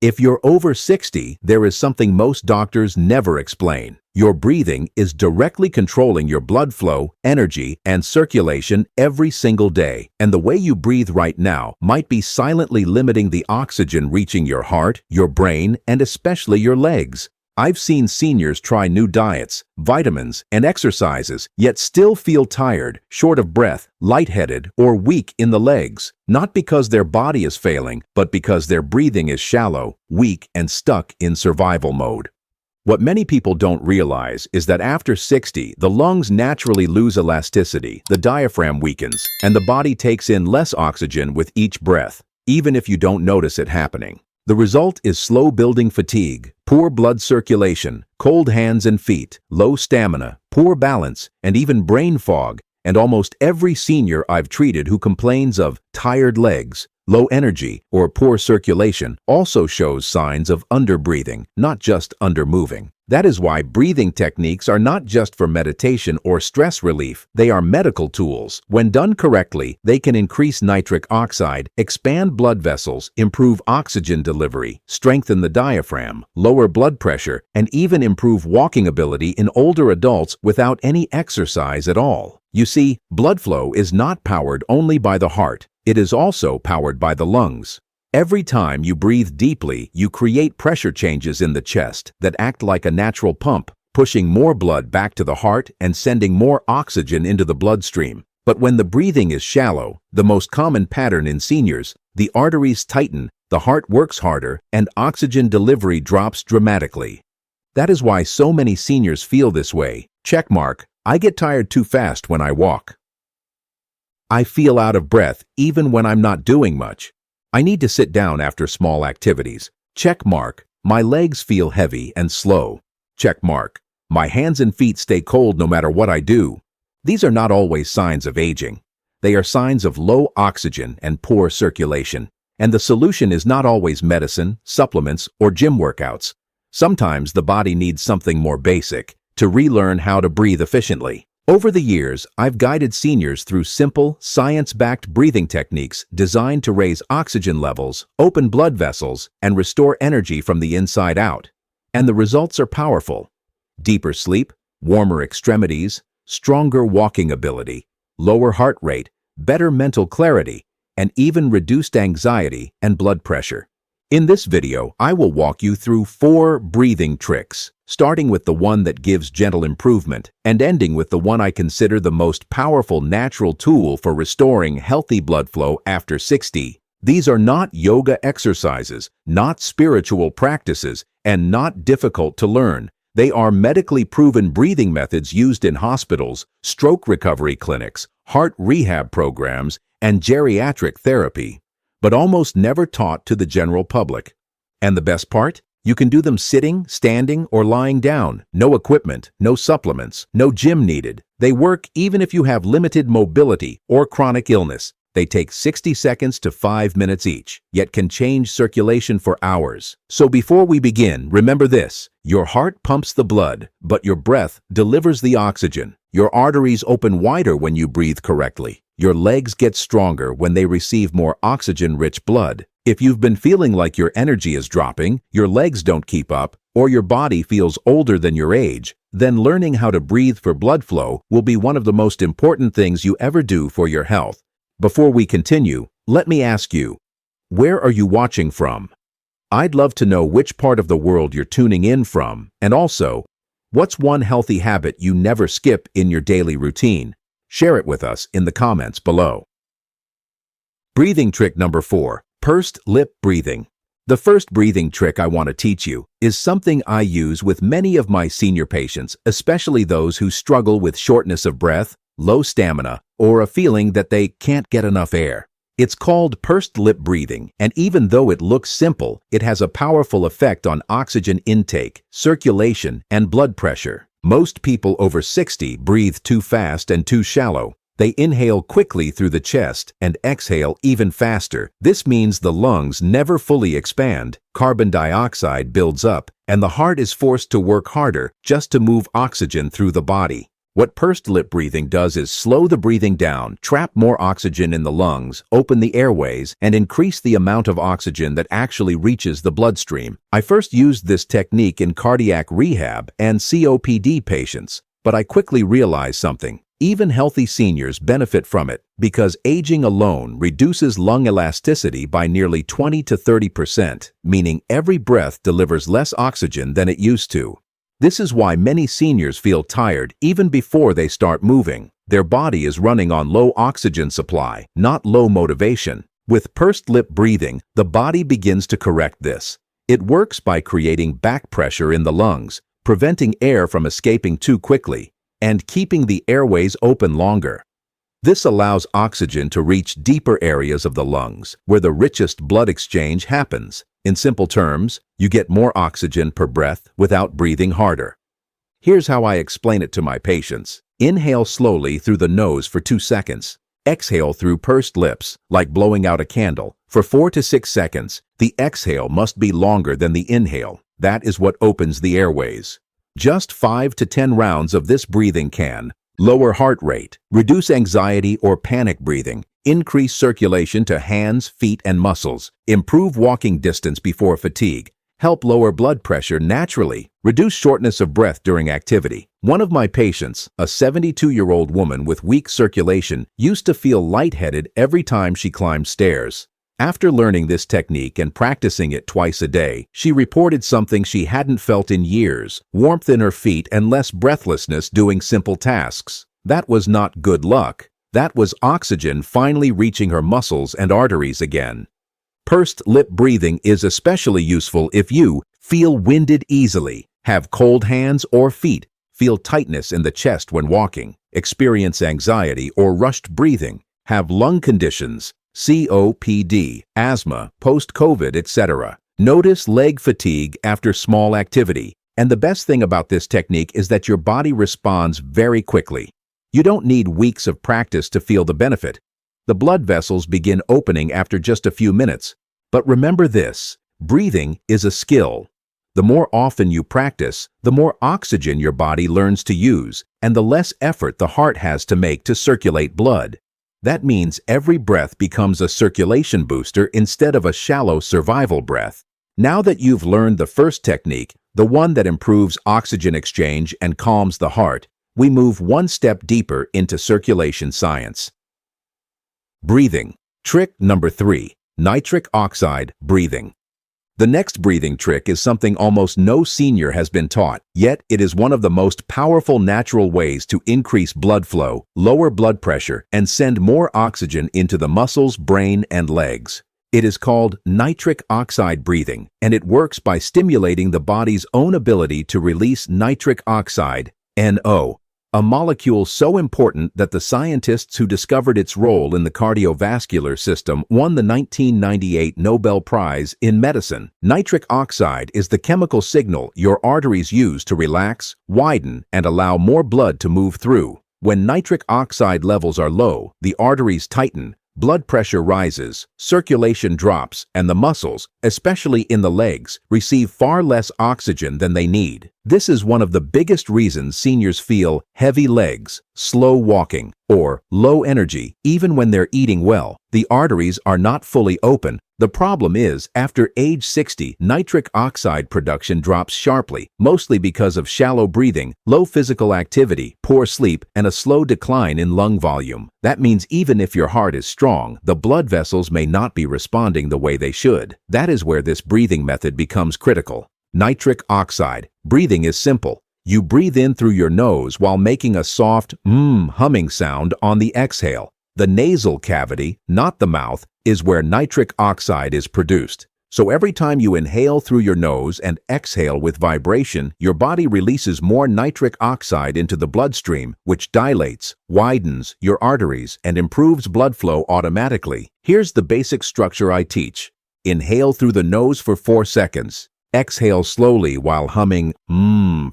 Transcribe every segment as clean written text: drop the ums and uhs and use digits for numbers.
If you're over 60, there is something most doctors never explain. Your breathing is directly controlling your blood flow, energy, and circulation every single day. And the way you breathe right now might be silently limiting the oxygen reaching your heart, your brain, and especially your legs. I've seen seniors try new diets, vitamins, and exercises, yet still feel tired, short of breath, lightheaded, or weak in the legs. Not because their body is failing, but because their breathing is shallow, weak, and stuck in survival mode. What many people don't realize is that after 60, the lungs naturally lose elasticity, the diaphragm weakens, and the body takes in less oxygen with each breath, even if you don't notice it happening. The result is slow-building fatigue, poor blood circulation, cold hands and feet, low stamina, poor balance, and even brain fog. And almost every senior I've treated who complains of tired legs, low energy, or poor circulation also shows signs of underbreathing, not just undermoving. That is why breathing techniques are not just for meditation or stress relief, they are medical tools. When done correctly, they can increase nitric oxide, expand blood vessels, improve oxygen delivery, strengthen the diaphragm, lower blood pressure, and even improve walking ability in older adults without any exercise at all. You see, blood flow is not powered only by the heart, it is also powered by the lungs. Every time you breathe deeply, you create pressure changes in the chest that act like a natural pump, pushing more blood back to the heart and sending more oxygen into the bloodstream. But when the breathing is shallow, the most common pattern in seniors, the arteries tighten, the heart works harder, and oxygen delivery drops dramatically. That is why so many seniors feel this way. Checkmark, I get tired too fast when I walk. I feel out of breath even when I'm not doing much. I need to sit down after small activities. Check mark. My legs feel heavy and slow. Check mark. My hands and feet stay cold no matter what I do. These are not always signs of aging. They are signs of low oxygen and poor circulation. And the solution is not always medicine, supplements, or gym workouts. Sometimes the body needs something more basic to relearn how to breathe efficiently. Over the years, I've guided seniors through simple, science-backed breathing techniques designed to raise oxygen levels, open blood vessels, and restore energy from the inside out. And the results are powerful. Deeper sleep, warmer extremities, stronger walking ability, lower heart rate, better mental clarity, and even reduced anxiety and blood pressure. In this video, I will walk you through 4 breathing tricks, starting with the one that gives gentle improvement and ending with the one I consider the most powerful natural tool for restoring healthy blood flow after 60. These are not yoga exercises, not spiritual practices, and not difficult to learn. They are medically proven breathing methods used in hospitals, stroke recovery clinics, heart rehab programs, and geriatric therapy, but almost never taught to the general public. And the best part? You can do them sitting, standing, or lying down. No equipment, no supplements, no gym needed. They work even if you have limited mobility or chronic illness. They take 60 seconds to 5 minutes each, yet can change circulation for hours. So before we begin, remember this. Your heart pumps the blood, but your breath delivers the oxygen. Your arteries open wider when you breathe correctly. Your legs get stronger when they receive more oxygen-rich blood. If you've been feeling like your energy is dropping, your legs don't keep up, or your body feels older than your age, then learning how to breathe for blood flow will be one of the most important things you ever do for your health. Before we continue, let me ask you, where are you watching from? I'd love to know which part of the world you're tuning in from, and also, what's one healthy habit you never skip in your daily routine? Share it with us in the comments below. Breathing trick number 4. Pursed lip breathing. The first breathing trick I want to teach you is something I use with many of my senior patients, especially those who struggle with shortness of breath, low stamina, or a feeling that they can't get enough air. It's called pursed lip breathing, and even though it looks simple, it has a powerful effect on oxygen intake, circulation, and blood pressure. Most people over 60 breathe too fast and too shallow. They inhale quickly through the chest and exhale even faster. This means the lungs never fully expand, carbon dioxide builds up, and the heart is forced to work harder just to move oxygen through the body. What pursed lip breathing does is slow the breathing down, trap more oxygen in the lungs, open the airways, and increase the amount of oxygen that actually reaches the bloodstream. I first used this technique in cardiac rehab and COPD patients, but I quickly realized something. Even healthy seniors benefit from it because aging alone reduces lung elasticity by nearly 20 to 30%, meaning every breath delivers less oxygen than it used to. This is why many seniors feel tired even before they start moving. Their body is running on low oxygen supply, not low motivation. With pursed lip breathing, the body begins to correct this. It works by creating back pressure in the lungs, preventing air from escaping too quickly, and keeping the airways open longer. This allows oxygen to reach deeper areas of the lungs, where the richest blood exchange happens. In simple terms, you get more oxygen per breath without breathing harder. Here's how I explain it to my patients. Inhale slowly through the nose for 2 seconds. Exhale through pursed lips, like blowing out a candle, for 4 to 6 seconds. The exhale must be longer than the inhale. That is what opens the airways. Just 5 to 10 rounds of this breathing can lower heart rate, reduce anxiety or panic breathing, increase circulation to hands, feet, and muscles, improve walking distance before fatigue, help lower blood pressure naturally, reduce shortness of breath during activity. One of my patients, a 72-year-old woman with weak circulation, used to feel lightheaded every time she climbed stairs. After learning this technique and practicing it twice a day, she reported something she hadn't felt in years: warmth in her feet and less breathlessness doing simple tasks. That was not good luck. That was oxygen finally reaching her muscles and arteries again. Pursed lip breathing is especially useful if you feel winded easily, have cold hands or feet, feel tightness in the chest when walking, experience anxiety or rushed breathing, have lung conditions, COPD, asthma, post-COVID, etc. Notice leg fatigue after small activity. And the best thing about this technique is that your body responds very quickly. You don't need weeks of practice to feel the benefit. The blood vessels begin opening after just a few minutes. But remember this: breathing is a skill. The more often you practice, the more oxygen your body learns to use, and the less effort the heart has to make to circulate blood. That means every breath becomes a circulation booster instead of a shallow survival breath. Now that you've learned the first technique, the one that improves oxygen exchange and calms the heart, we move one step deeper into circulation science. Breathing. Trick number 3. Nitric oxide breathing. The next breathing trick is something almost no senior has been taught, yet it is one of the most powerful natural ways to increase blood flow, lower blood pressure, and send more oxygen into the muscles, brain, and legs. It is called nitric oxide breathing, and it works by stimulating the body's own ability to release nitric oxide, NO, a molecule so important that the scientists who discovered its role in the cardiovascular system won the 1998 Nobel Prize in Medicine. Nitric oxide is the chemical signal your arteries use to relax, widen, and allow more blood to move through. When nitric oxide levels are low, the arteries tighten, blood pressure rises, circulation drops, and the muscles, especially in the legs, receive far less oxygen than they need. This is one of the biggest reasons seniors feel heavy legs, slow walking, or low energy even when they're eating well. The arteries are not fully open. The problem is, after age 60, nitric oxide production drops sharply, mostly because of shallow breathing, low physical activity, poor sleep, and a slow decline in lung volume. That means even if your heart is strong, the blood vessels may not be responding the way they should. That is where this breathing method becomes critical. Nitric oxide breathing is simple. You breathe in through your nose while making a soft humming sound on the exhale. The nasal cavity, not the mouth, is where nitric oxide is produced. So every time you inhale through your nose and exhale with vibration, your body releases more nitric oxide into the bloodstream, which dilates, widens your arteries, and improves blood flow automatically. Here's the basic structure I teach. Inhale through the nose for 4 seconds. Exhale slowly while humming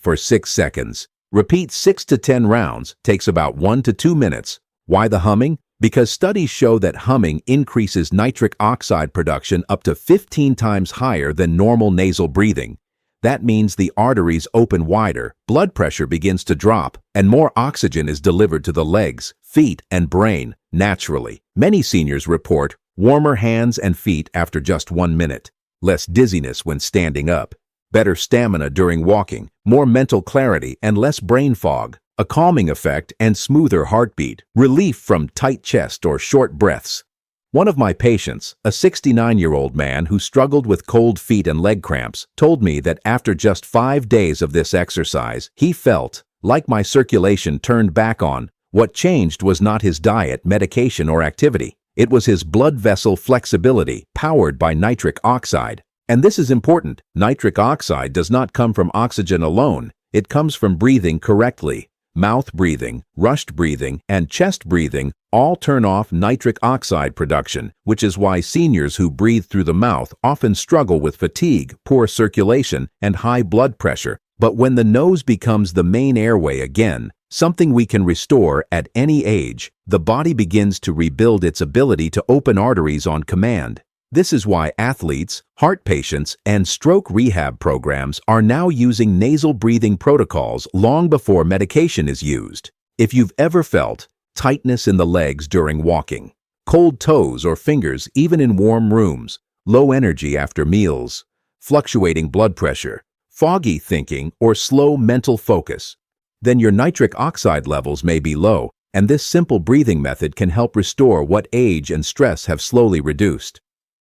for 6 seconds. Repeat 6 to 10 rounds, takes about 1 to 2 minutes. Why the humming? Because studies show that humming increases nitric oxide production up to 15 times higher than normal nasal breathing. That means the arteries open wider, blood pressure begins to drop, and more oxygen is delivered to the legs, feet, and brain naturally. Many seniors report warmer hands and feet after just 1 minute, less dizziness when standing up, better stamina during walking, more mental clarity and less brain fog, a calming effect and smoother heartbeat, relief from tight chest or short breaths. One of my patients, a 69-year-old man who struggled with cold feet and leg cramps, told me that after just 5 days of this exercise, he felt like my circulation turned back on. What changed was not his diet, medication, or activity. It was his blood vessel flexibility, powered by nitric oxide. And this is important. Nitric oxide does not come from oxygen alone. It comes from breathing correctly. Mouth breathing, rushed breathing, and chest breathing all turn off nitric oxide production, which is why seniors who breathe through the mouth often struggle with fatigue, poor circulation, and high blood pressure. But when the nose becomes the main airway again, something we can restore at any age, the body begins to rebuild its ability to open arteries on command. This is why athletes, heart patients, and stroke rehab programs are now using nasal breathing protocols long before medication is used. If you've ever felt tightness in the legs during walking, cold toes or fingers even in warm rooms, low energy after meals, fluctuating blood pressure, foggy thinking, or slow mental focus, then your nitric oxide levels may be low, and this simple breathing method can help restore what age and stress have slowly reduced.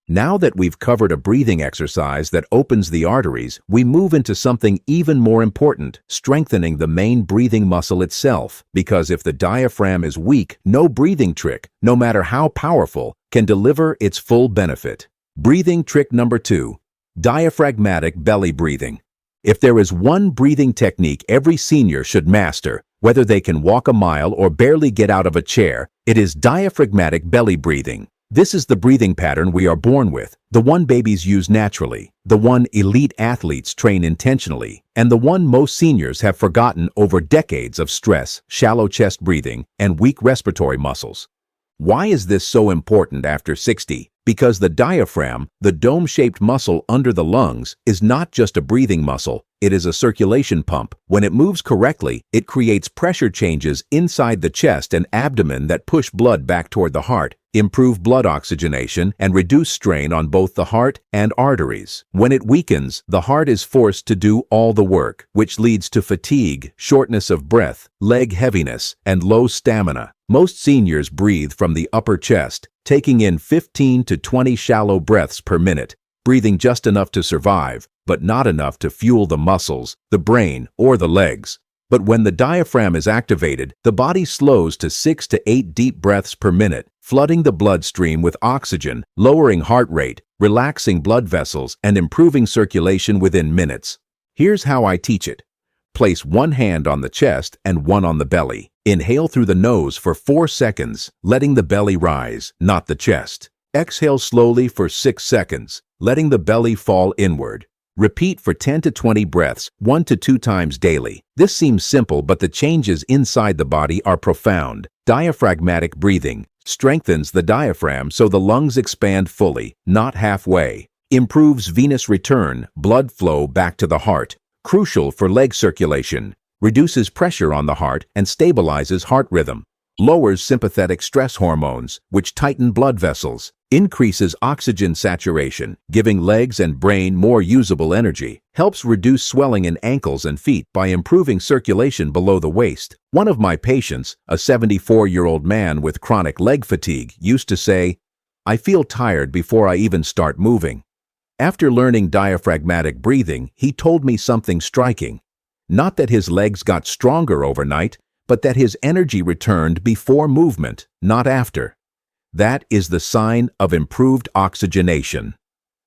Now that we've covered a breathing exercise that opens the arteries, we move into something even more important, strengthening the main breathing muscle itself. Because if the diaphragm is weak, no breathing trick, no matter how powerful, can deliver its full benefit. Breathing trick number 2, diaphragmatic belly breathing. If there is one breathing technique every senior should master, whether they can walk a mile or barely get out of a chair, it is diaphragmatic belly breathing. This is the breathing pattern we are born with, the one babies use naturally, the one elite athletes train intentionally, and the one most seniors have forgotten over decades of stress, shallow chest breathing, and weak respiratory muscles. Why is this so important after 60? Because the diaphragm, the dome-shaped muscle under the lungs, is not just a breathing muscle, it is a circulation pump. When it moves correctly, it creates pressure changes inside the chest and abdomen that push blood back toward the heart, improve blood oxygenation, and reduce strain on both the heart and arteries. When it weakens, the heart is forced to do all the work, which leads to fatigue, shortness of breath, leg heaviness, and low stamina. Most seniors breathe from the upper chest, taking in 15 to 20 shallow breaths per minute, breathing just enough to survive, but not enough to fuel the muscles, the brain, or the legs. But when the diaphragm is activated, the body slows to 6 to 8 deep breaths per minute, flooding the bloodstream with oxygen, lowering heart rate, relaxing blood vessels, and improving circulation within minutes. Here's how I teach it. Place one hand on the chest and one on the belly. Inhale through the nose for 4 seconds, letting the belly rise, not the chest. Exhale slowly for 6 seconds, letting the belly fall inward. Repeat for 10 to 20 breaths, 1 to 2 times daily. This seems simple, but the changes inside the body are profound. Diaphragmatic breathing strengthens the diaphragm so the lungs expand fully, not halfway. Improves venous return, blood flow back to the heart. Crucial for leg circulation. Reduces pressure on the heart and stabilizes heart rhythm. Lowers sympathetic stress hormones, which tighten blood vessels. Increases oxygen saturation, giving legs and brain more usable energy. Helps reduce swelling in ankles and feet by improving circulation below the waist. One of my patients, a 74-year-old man with chronic leg fatigue, used to say, "I feel tired before I even start moving." After learning diaphragmatic breathing, he told me something striking. Not that his legs got stronger overnight, but that his energy returned before movement, not after. That is the sign of improved oxygenation.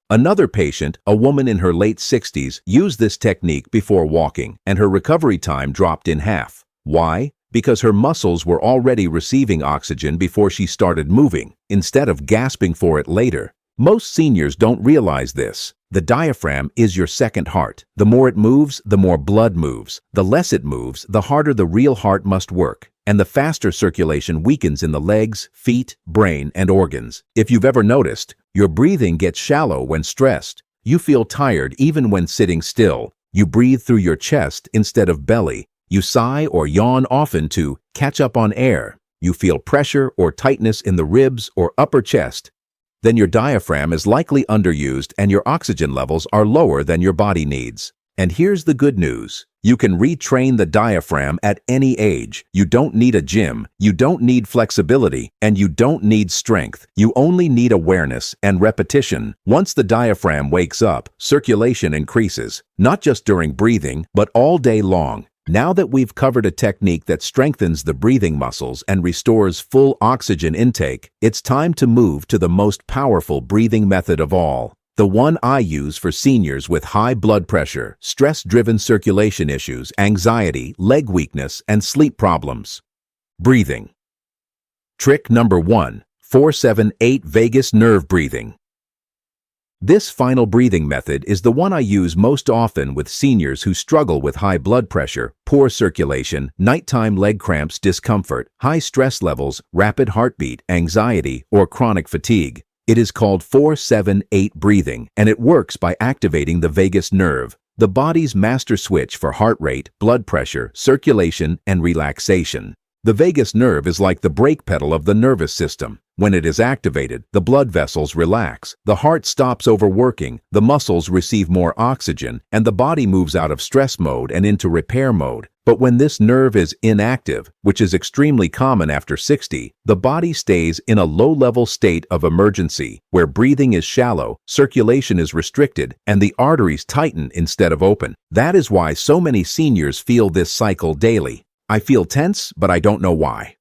Another patient, a woman in her late 60s, used this technique before walking, and her recovery time dropped in half. Why? Because her muscles were already receiving oxygen before she started moving, instead of gasping for it later. Most seniors don't realize this. The diaphragm is your second heart. The more it moves, the more blood moves. The less it moves, the harder the real heart must work. And the faster circulation weakens in the legs, feet, brain, and organs. If you've ever noticed, your breathing gets shallow when stressed. You feel tired even when sitting still. You breathe through your chest instead of belly. You sigh or yawn often to catch up on air. You feel pressure or tightness in the ribs or upper chest. Then your diaphragm is likely underused and your oxygen levels are lower than your body needs. And here's the good news. You can retrain the diaphragm at any age. You don't need a gym, you don't need flexibility, and you don't need strength. You only need awareness and repetition. Once the diaphragm wakes up, circulation increases, not just during breathing, but all day long. Now that we've covered a technique that strengthens the breathing muscles and restores full oxygen intake, it's time to move to the most powerful breathing method of all. The one I use for seniors with high blood pressure, stress-driven circulation issues, anxiety, leg weakness, and sleep problems. Breathing. Trick number 1. 4-7-8 vagus nerve breathing. This final breathing method is the one I use most often with seniors who struggle with high blood pressure, poor circulation, nighttime leg cramps, discomfort, high stress levels, rapid heartbeat, anxiety, or chronic fatigue. It is called 4-7-8 breathing, and it works by activating the vagus nerve, the body's master switch for heart rate, blood pressure, circulation, and relaxation. The vagus nerve is like the brake pedal of the nervous system. When it is activated, the blood vessels relax, the heart stops overworking, the muscles receive more oxygen, and the body moves out of stress mode and into repair mode. But when this nerve is inactive, which is extremely common after 60, the body stays in a low-level state of emergency, where breathing is shallow, circulation is restricted, and the arteries tighten instead of open. That is why so many seniors feel this cycle daily. I feel tense, but I don't know why.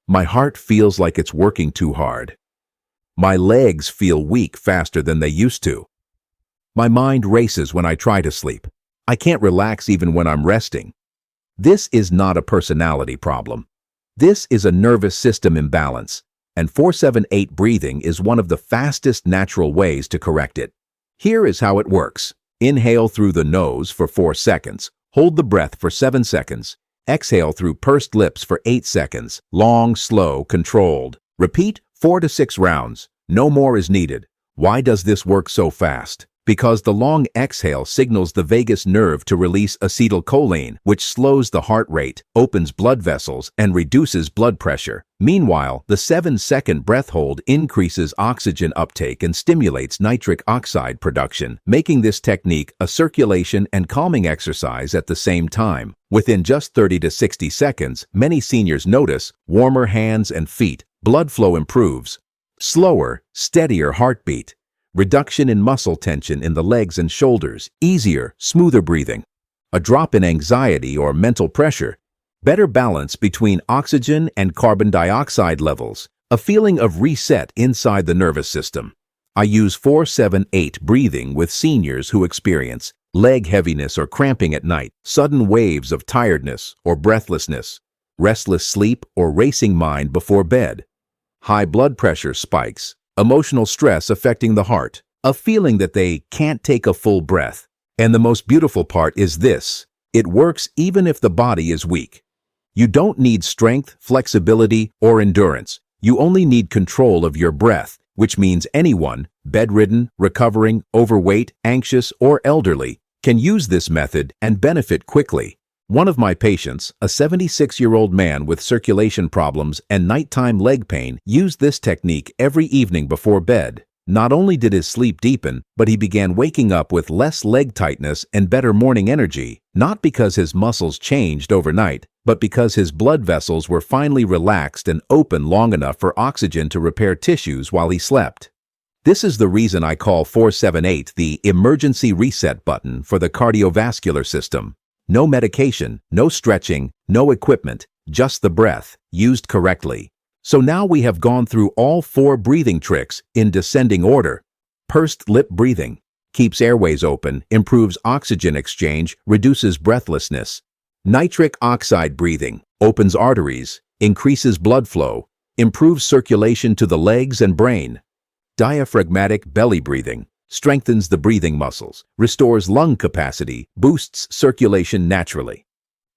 My heart feels like it's working too hard. My legs feel weak faster than they used to. My mind races when I try to sleep. I can't relax even when I'm resting. This is not a personality problem. This is a nervous system imbalance, and 4-7-8 breathing is one of the fastest natural ways to correct it. Here is how it works. Inhale through the nose for 4 seconds. Hold the breath for 7 seconds. Exhale through pursed lips for 8 seconds. Long, slow, controlled. Repeat 4 to 6 rounds. No more is needed. Why does this work so fast? Because the long exhale signals the vagus nerve to release acetylcholine, which slows the heart rate, opens blood vessels, and reduces blood pressure. Meanwhile, the 7-second breath hold increases oxygen uptake and stimulates nitric oxide production, making this technique a circulation and calming exercise at the same time. Within just 30 to 60 seconds, many seniors notice warmer hands and feet, blood flow improves, slower, steadier heartbeat, reduction in muscle tension in the legs and shoulders, easier, smoother breathing, a drop in anxiety or mental pressure, better balance between oxygen and carbon dioxide levels, a feeling of reset inside the nervous system. I use 4-7-8 breathing with seniors who experience leg heaviness or cramping at night, sudden waves of tiredness or breathlessness, restless sleep or racing mind before bed, high blood pressure spikes, emotional stress affecting the heart, a feeling that they can't take a full breath. And the most beautiful part is this: it works even if the body is weak. You don't need strength, flexibility, or endurance. You only need control of your breath, which means anyone, bedridden, recovering, overweight, anxious, or elderly, can use this method and benefit quickly. One of my patients, a 76-year-old man with circulation problems and nighttime leg pain, used this technique every evening before bed. Not only did his sleep deepen, but he began waking up with less leg tightness and better morning energy, not because his muscles changed overnight, but because his blood vessels were finally relaxed and open long enough for oxygen to repair tissues while he slept. This is the reason I call 4-7-8 the emergency reset button for the cardiovascular system. No medication, no stretching, no equipment, just the breath, used correctly. So now we have gone through all 4 breathing tricks in descending order. Pursed lip breathing keeps airways open, improves oxygen exchange, reduces breathlessness. Nitric oxide breathing opens arteries, increases blood flow, improves circulation to the legs and brain. Diaphragmatic belly breathing strengthens the breathing muscles, restores lung capacity, boosts circulation naturally.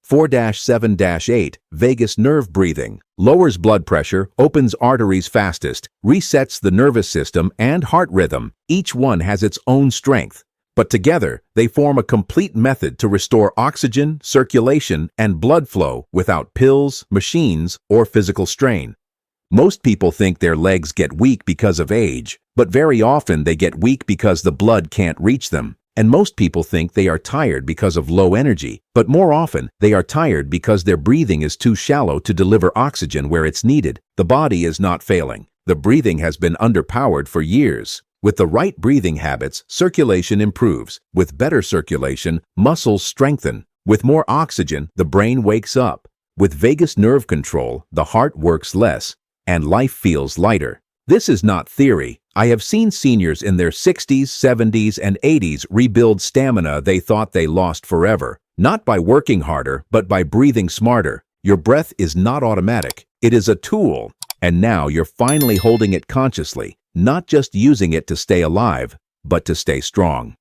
4-7-8 vagus nerve breathing lowers blood pressure, opens arteries fastest, resets the nervous system and heart rhythm. Each one has its own strength. but together they form a complete method to restore oxygen, circulation, and blood flow without pills, machines, or physical strain. Most people think their legs get weak because of age, but very often they get weak because the blood can't reach them. And most people think they are tired because of low energy, but more often they are tired because their breathing is too shallow to deliver oxygen where it's needed. The body is not failing. The breathing has been underpowered for years. With the right breathing habits, circulation improves. With better circulation, muscles strengthen. With more oxygen, the brain wakes up. With vagus nerve control, the heart works less, and life feels lighter. This is not theory. I have seen seniors in their 60s, 70s, and 80s rebuild stamina they thought they lost forever. Not by working harder, but by breathing smarter. Your breath is not automatic. It is a tool. And now you're finally holding it consciously, not just using it to stay alive, but to stay strong.